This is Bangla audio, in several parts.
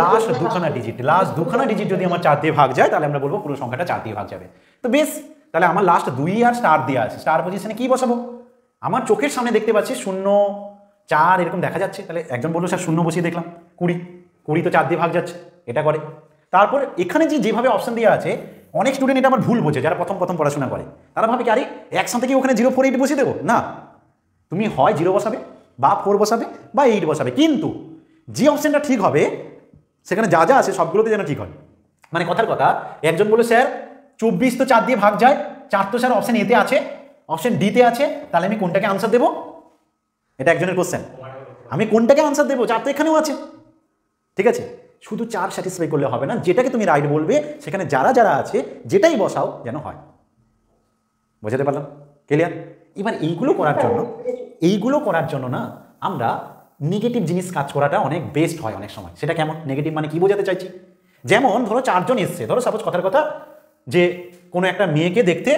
লাস্ট দুখানা ডিজিট যদি আমার 4 দিয়ে ভাগ যায় তাহলে আমরা বলবো পুরো সংখ্যাটা 4 দিয়ে ভাগ যাবে। তো বেশ, তাহলে আমার লাস্ট 2 আর স্টার দিয়ে আছে, স্টার পজিশনে কি বসাবো? আমার চোখের সামনে দেখতে পাচ্ছি 0 4 এরকম দেখা যাচ্ছে, তাহলে একজন বললো স্যার 0 বসিয়ে দেখলাম 20 তো 4 দিয়ে ভাগ যাচ্ছে, এটা করে। তারপর এখানে যেভাবে অপশন দেওয়া আছে, অনেক স্টুডেন্ট এটা আমার ভুল বোঝে যারা প্রথম পড়াশোনা করে, তারা ভাবে কি আরে একসাথে কি ওখানে 0 4 8 বসিয়ে দেবো? না, তুমি হয় 0 বসাবে বা 4 বসাবে বা 8 বসাবে, কিন্তু যে অপশনটা ঠিক হবে সেখানে যা যা আছে সবগুলোতে যেন ঠিক হয়। মানে কথার কথা, একজন বলে স্যার 24 তো 4 দিয়ে ভাগ যায়, 4 তো স্যার অপশন এতে আছে, অপশন ডিতে আছে, তাহলে আমি কোনটাকে আনসার দেবো? এটা একজনের কোশ্চেন, আমি কোনটাকে আনসার দেবো? 4 তো এখানেও আছে, ঠিক আছে। শুধু 4 স্যাটিসফাই করলে হবে না, যেটাকে তুমি রাইট বলবে সেখানে যারা যারা আছে যেটাই বসাও যেন হয়। বোঝাতে পারলাম? ক্লিয়ার? এবার এইগুলো করার জন্য না আমরা নেগেটিভ জিনিস কাজ করাটা অনেক বেস্ট হয় অনেক সময়। সেটা কেমন নেগেটিভ, মানে কি বোঝাতে চাইছি? যেমন ধরো 4 জন এসছে, ধরো সাপোজ কথার কথা যে কোনো একটা মেয়েকে দেখতে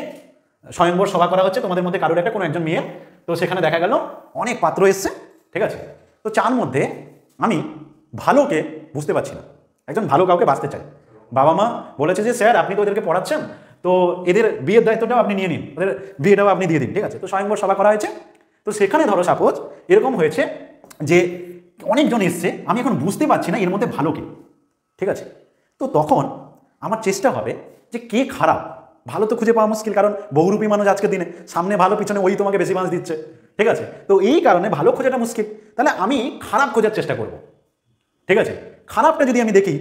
স্বয়ংবর সভা করা হচ্ছে, তোমাদের মধ্যে কারোর একটা কোনো একজন মেয়ে, তো সেখানে দেখা গেল অনেক পাত্র এসছে, ঠিক আছে। তো 4 মধ্যে আমি ভালোকে বুঝতে পারছি না, একজন ভালো কাউকে বাঁচতে চাই। বাবা মা বলেছে যে স্যার আপনি তো ওদেরকে পড়াচ্ছেন, তো এদের বিয়ের দায়িত্বটাও আপনি নিয়ে নিন, ওদের বিয়েটাও আপনি দিয়ে দিন, ঠিক আছে। তো স্বয়ংবর সভা করা হয়েছে, তো সেখানে ধরো সাপোজ এরকম হয়েছে যে অনেকজন এসছে, আমি এখন বুঝতে পারছি না এর মধ্যে ভালো কে, ঠিক আছে। তো তখন আমার চেষ্টা হবে যে কে খারাপ, ভালো তো খুঁজে পাওয়া মুশকিল, কারণ বহুরূপী মানুষ আজকের দিনে, সামনে ভালো পিছনে ওই তোমাকে বেশি মাছ দিচ্ছে, ঠিক আছে। তো এই কারণে ভালো খোঁজাটা মুশকিল, তাহলে আমি খারাপ খোঁজার চেষ্টা করব, ঠিক আছে। খারাপটা যদি আমি দেখি,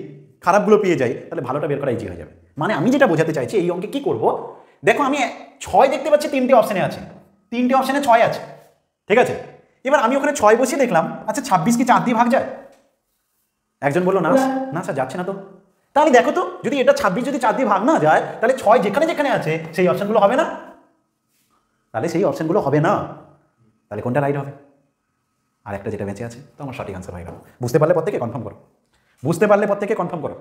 খারাপগুলো পেয়ে যাই, তাহলে ভালোটা বের করা ইজি হয়ে যাবে। মানে আমি যেটা বোঝাতে চাইছি এই অঙ্কে কি করব, দেখো আমি 6 দেখতে পাচ্ছি 3টে অপশনে আছে, 3টে অপশনে 6 আছে, ঠিক আছে। এবার আমি ওখানে 6 বসিয়ে দেখলাম, আচ্ছা 26 কি 4 দিয়ে ভাগ যায়? একজন বললো না না স্যার যাচ্ছে না, তো তাহলে দেখো তো যদি এটা 26 যদি 4 দিয়ে ভাগ না যায়, তাহলে 6 যেখানে যেখানে আছে সেই অপশনগুলো হবে না, তাহলে সেই অপশনগুলো হবে না, তাহলে কোনটা রাইট হবে? আর একটা যেটা বেঁচে আছে, তো আমার সঠিক আনসার হয়ে গেল। বুঝতে পারলে প্রত্যেকে কনফার্ম করো, বুঝতে পারলে প্রত্যেকে কনফার্ম করো।